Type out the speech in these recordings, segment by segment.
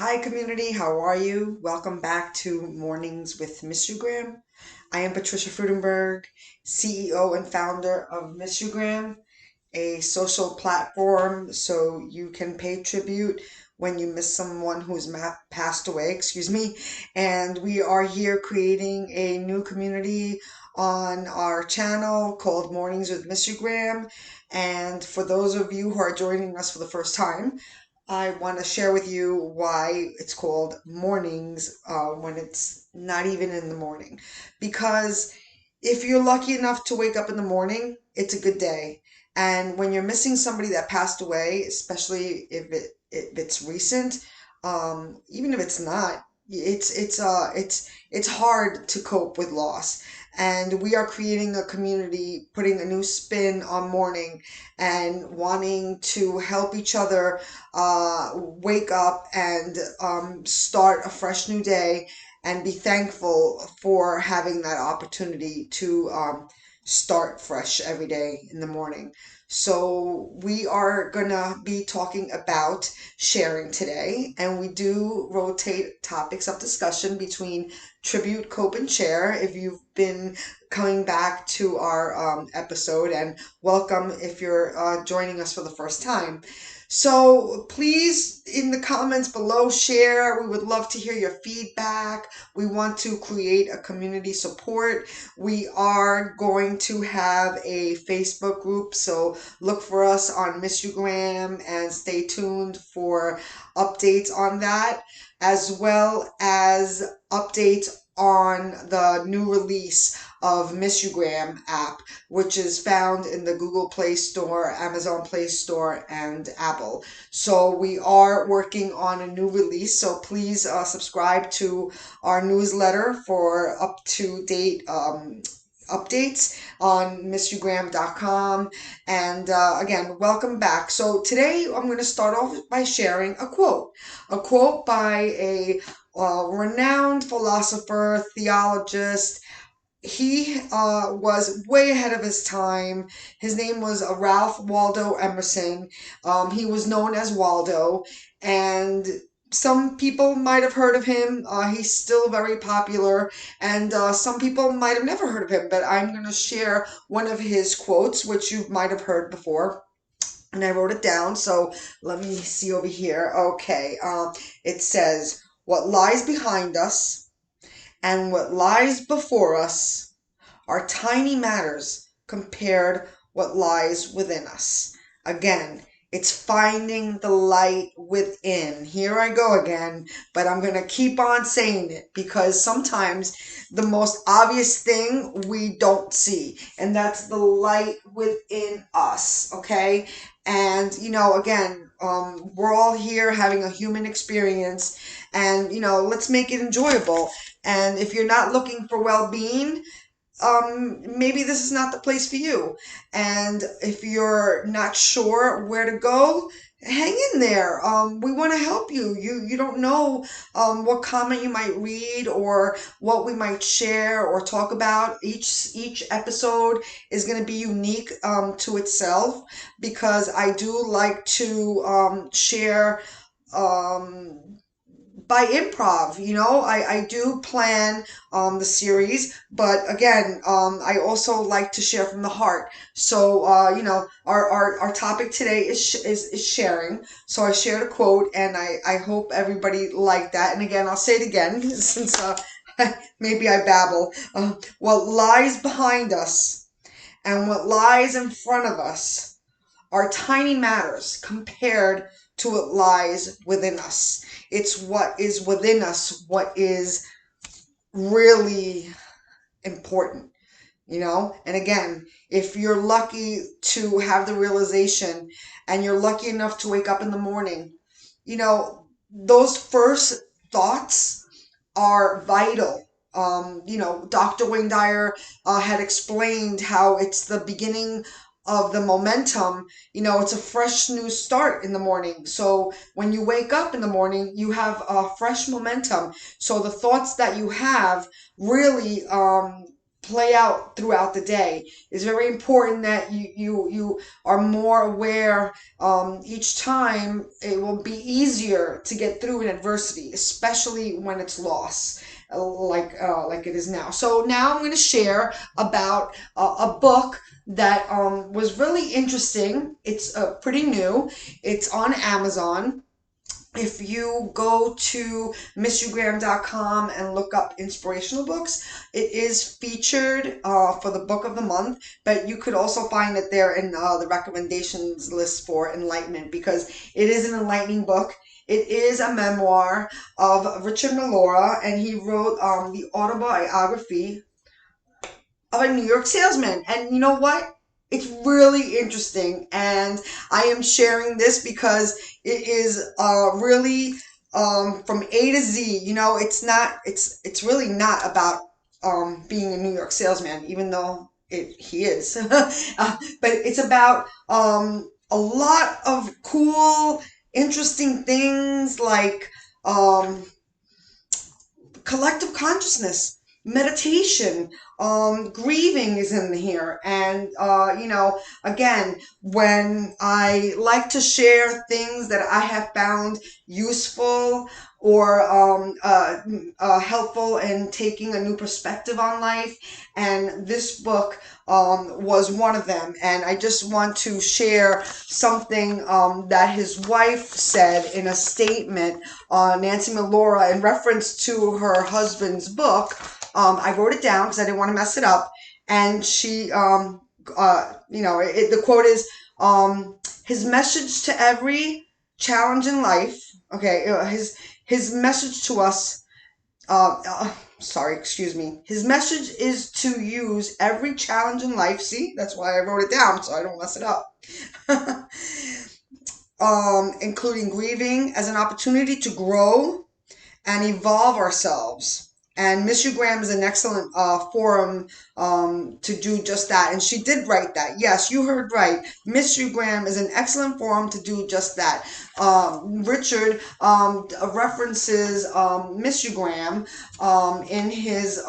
Hi, community. How are you? Welcome back to Mornings with Mistugram. I am Patricia Freudenberg, CEO and founder of Mistugram, a social platform so you can pay tribute when you miss someone who's passed away, excuse me. And we are here creating a new community on our channel called Mornings with Mistugram. And for those of you who are joining us for the first time, I want to share with you why it's called mornings when it's not even in the morning. Because if you're lucky enough to wake up in the morning, it's a good day. And when you're missing somebody that passed away, especially if it's recent, even if it's not, it's hard to cope with loss. And we are creating a community, putting a new spin on mourning and wanting to help each other wake up and start a fresh new day and be thankful for having that opportunity to start fresh every day in the morning. So, we are gonna be talking about sharing today, and we do rotate topics of discussion between tribute, cope, and share. If you've been coming back to our episode, and welcome if you're joining us for the first time. So please, in the comments below, share. We would love to hear your feedback. We want to create a community support. We are going to have a Facebook group, so look for us on Instagram and stay tuned for updates on that, as well as updates on the new release of Mistugram app, which is found in the Google Play Store, Amazon Play Store, and Apple. So we are working on a new release, so please subscribe to our newsletter for up-to-date updates on mistugram.com. And again, welcome back. So today I'm going to start off by sharing a quote by a renowned philosopher, theologist. He was way ahead of his time. His name was Ralph Waldo Emerson. He was known as Waldo, and some people might have heard of him. He's still very popular, and some people might have never heard of him. But I'm going to share one of his quotes, which you might have heard before. And I wrote it down, so let me see over here. Okay, it says, "What lies behind us and what lies before us are tiny matters compared what lies within us." Again, it's finding the light within. Here I go again, but I'm going to keep on saying it because sometimes the most obvious thing we don't see, and that's the light within us, okay? And, again, we're all here having a human experience, and, let's make it enjoyable. And if you're not looking for well-being, maybe this is not the place for you. And if you're not sure where to go, hang in there. We want to help you. You don't know what comment you might read or what we might share or talk about. Each episode is going to be unique to itself because I do like to share by improv. I do plan the series, but again, I also like to share from the heart. So our topic today is sharing. So I shared a quote, and I hope everybody liked that. And again, I'll say it again since maybe I babble. What lies behind us and what lies in front of us are tiny matters compared to what lies within us. It's what is within us, what is really important, And again, if you're lucky to have the realization and you're lucky enough to wake up in the morning, those first thoughts are vital. Dr. Wayne Dyer had explained how it's the beginning of the momentum. It's a fresh new start in the morning. So when you wake up in the morning, you have a fresh momentum. So the thoughts that you have really play out throughout the day. It's very important that you are more aware. Each time it will be easier to get through an adversity, especially when it's loss, like it is now. So now I'm going to share about a book that was really interesting. It's pretty new. It's on Amazon. If you go to missugram.com and look up inspirational books, it is featured for the book of the month, but you could also find it there in the recommendations list for enlightenment, because it is an enlightening book. It is a memoir of Richard Melora, and he wrote the autobiography of a New York salesman. And you know what? It's really interesting, and I am sharing this because it is really from A to Z. You know, it's really not about being a New York salesman, even though he is. But it's about a lot of cool, interesting things like um, collective consciousness, meditation, grieving is in here. And, again, when I like to share things that I have found useful or helpful in taking a new perspective on life, and this book was one of them. And I just want to share something that his wife said in a statement, Nancy Melora, in reference to her husband's book. I wrote it down because I didn't want to mess it up. And she, the quote is, his message to every challenge in life. Okay, his message to us. Sorry, excuse me. His message is to use every challenge in life. See, that's why I wrote it down so I don't mess it up. Including grieving, as an opportunity to grow and evolve ourselves. And Miss U Graham is an excellent forum to do just that. And she did write that. Yes, you heard right. Miss U Graham is an excellent forum to do just that. Richard references Miss U Graham in his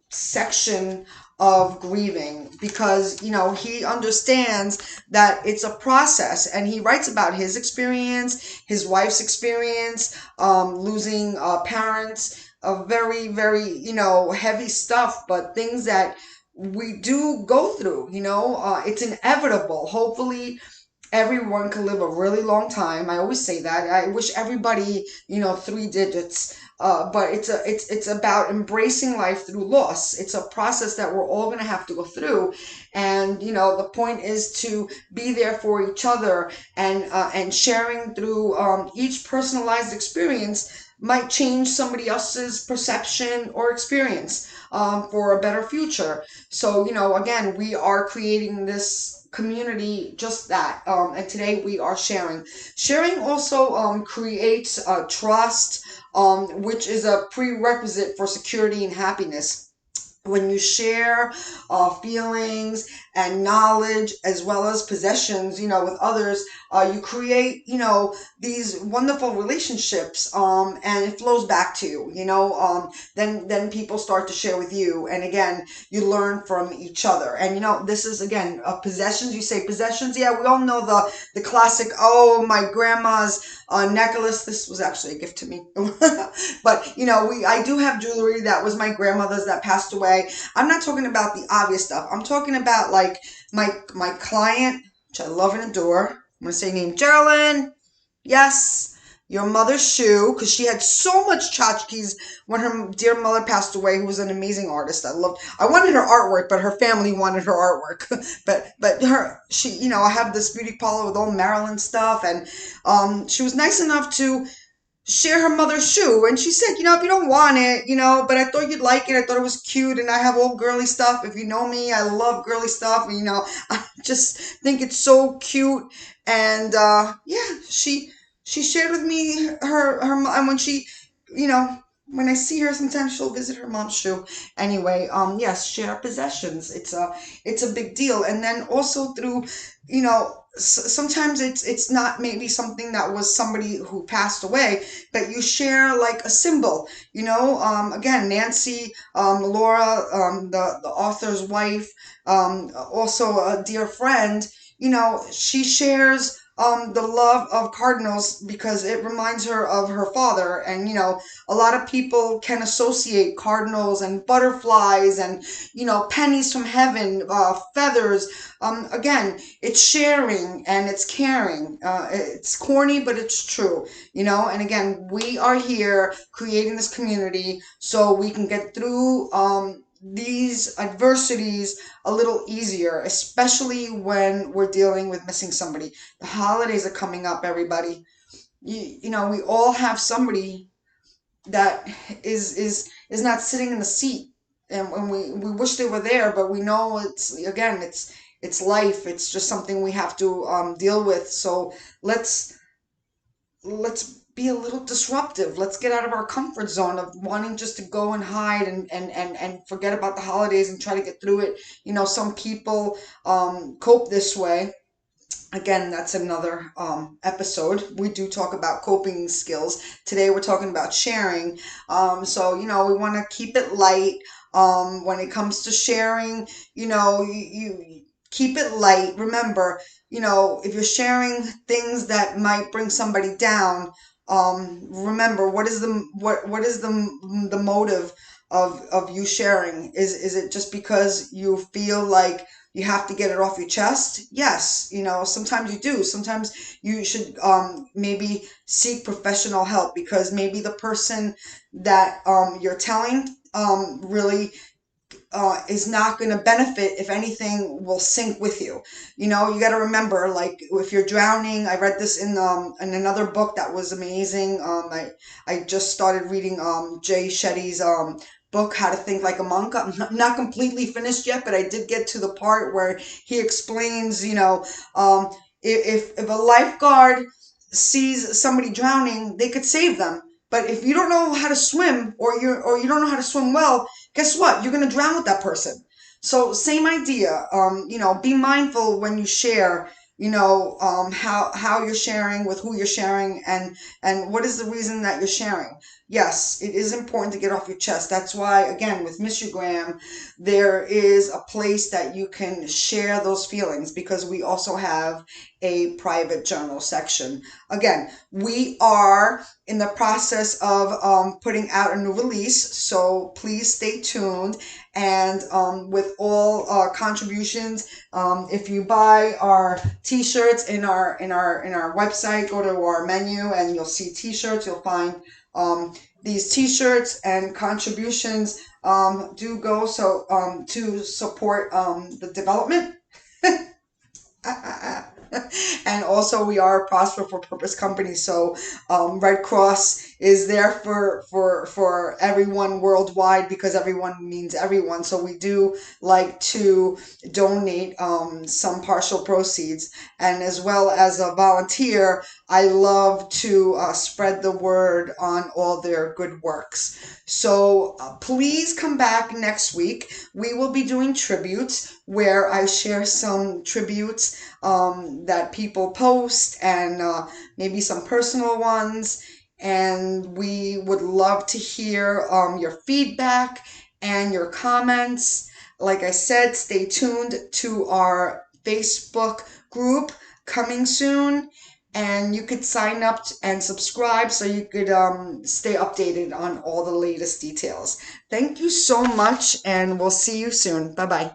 section of grieving, because he understands that it's a process, and he writes about his experience, his wife's experience, losing parents, very, very heavy stuff, but things that we do go through. It's inevitable. Hopefully everyone can live a really long time. I always say that. I wish everybody, 3 digits. But it's about embracing life through loss. It's a process that we're all going to have to go through, and the point is to be there for each other, and sharing through each personalized experience might change somebody else's perception or experience for a better future. So again, we are creating this community, just that, and today we are sharing also creates trust, which is a prerequisite for security and happiness. When you share feelings and knowledge as well as possessions, with others, you create, these wonderful relationships, and it flows back to you, then people start to share with you. And again, you learn from each other. And, this is, again, possessions. You say possessions. Yeah, we all know the classic, oh, my grandma's necklace. This was actually a gift to me. But, I do have jewelry that was my grandmother's that passed away. I'm not talking about the obvious stuff. I'm talking about like my client, which I love and adore. I'm going to say name Geraldine. Yes, your mother's shoe, because she had so much tchotchkes when her dear mother passed away, who was an amazing artist. I wanted her artwork, but her family wanted her artwork. but I have this beauty parlor with all Maryland stuff, and she was nice enough to share her mother's shoe. And she said, if you don't want it, but I thought you'd like it. I thought it was cute, and I have all girly stuff. If you know me, I love girly stuff. And, I just think it's so cute. And, yeah, she shared with me and when she, when I see her, sometimes she'll visit her mom's too. Anyway, yes, share possessions. It's a big deal. And then also through, sometimes it's not maybe something that was somebody who passed away, but you share like a symbol. Again, Nancy, Laura, the author's wife, also a dear friend. She shares the love of cardinals because it reminds her of her father. And a lot of people can associate cardinals and butterflies and pennies from heaven, feathers. Again, it's sharing and it's caring. It's corny, but it's true. And again, we are here creating this community so we can get through these adversities a little easier, especially when we're dealing with missing somebody. The holidays are coming up, everybody. We all have somebody that is not sitting in the seat, and we wish they were there, but we know it's life. It's just something we have to deal with. So let's be a little disruptive. Let's get out of our comfort zone of wanting just to go and hide and forget about the holidays and try to get through it. Some people cope this way. Again, that's another episode. We do talk about coping skills. Today we're talking about sharing. So, we want to keep it light. When it comes to sharing, you keep it light. Remember, if you're sharing things that might bring somebody down, remember what is the motive of you sharing? Is it just because you feel like you have to get it off your chest? Yes, sometimes you do. Sometimes you should maybe seek professional help because maybe the person that you're telling really is not going to benefit. If anything, will sink with you. You got to remember, like if you're drowning. I read this in another book that was amazing. I just started reading Jay Shetty's book, How to Think Like a Monk. I'm not completely finished yet, but I did get to the part where he explains, if a lifeguard sees somebody drowning, they could save them. But if you don't know how to swim, or you don't know how to swim well, guess what? You're going to drown with that person. So same idea. Be mindful when you share. How you're sharing, with who you're sharing, and what is the reason that you're sharing. Yes, it is important to get off your chest. That's why, again, with Missugram, there is a place that you can share those feelings, because we also have a private journal section. Again, we are in the process of putting out a new release, so please stay tuned. And with all contributions, if you buy our t-shirts in our website, go to our menu and you'll see t-shirts. You'll find these t-shirts, and contributions do go so to support the development. And also, we are a Prosper for Purpose company, so Red Cross is there for everyone worldwide, because everyone means everyone. So we do like to donate some partial proceeds, and as well as a volunteer, I love to spread the word on all their good works. So please come back next week. We will be doing tributes, where I share some tributes that people post, and maybe some personal ones. And we would love to hear your feedback and your comments. Like I said, stay tuned to our Facebook group coming soon. And you could sign up and subscribe so you could stay updated on all the latest details. Thank you so much, and we'll see you soon. Bye bye.